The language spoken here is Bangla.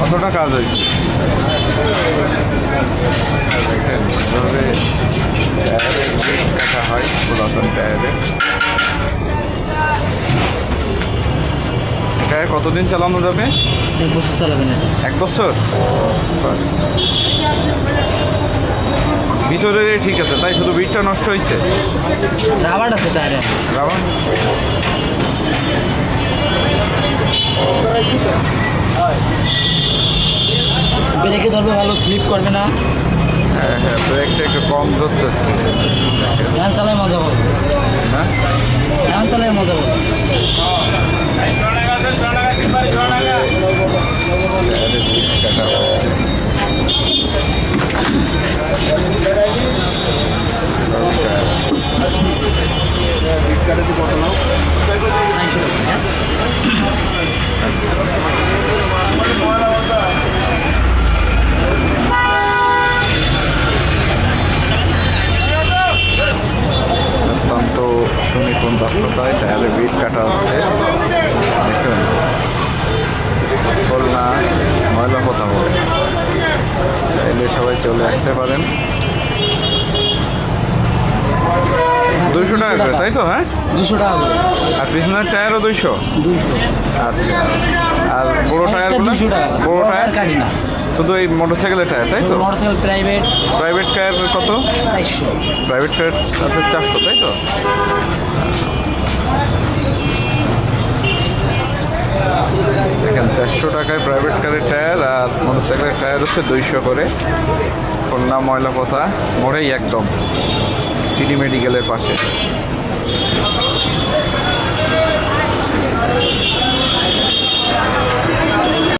কতটা কাজ হয়েছে দেখেন এভাবে টায়ারের গ্রিপ কাটা হয় পুরাতন টায়ারের। টায়ার কতদিন চালানো যাবে? 1 বছর চালাবেন এটা। 1 বছর। ভিতরে ঠিক আছে, তাই শুধু বিটটা নষ্ট হয়েছে। রাবার আছে টায়ারে। রাবার ব্রেকে ধরবে ভালো, স্লিপ করবে না। হ্যাঁ হ্যাঁ, ব্রেকটা একটু কম ধরতেছে। ধান চালায় মজা হবে। হ্যাঁ ধান চালায় মজা হবে। কাটা হচ্ছে। অত্যন্ত সুনিপুণ দক্ষতায় টায়ারে বিট কাটা হচ্ছে। দেখুন খুলনা ময়লা কথা বলে, চাইলে সবাই চলে আসতে পারেন। 200 টাকা করে, তাই তো? হ্যাঁ 200 টাকা করে। আর পিছনের টায়ারও 200? 200। আচ্ছা, আর বড় টায়ারগুলো? 200 টাকা। বড় টায়ার গাড়ি না, শুধু এই মোটরসাইকেলের টায়ার, তাই তো? মোটরসাইকেল প্রাইভেট প্রাইভেট টায়ার কত? 400। প্রাইভেট টায়ার আছে 400, তাই তো? দেখেন 400 টাকায় প্রাইভেট কারের টায়ার, আর মোটরসাইকেলের টায়ার হচ্ছে 200 করে। খুলনা ময়লা পথা মোড়েই একদম, সিটি মেডিকেলের পাশে।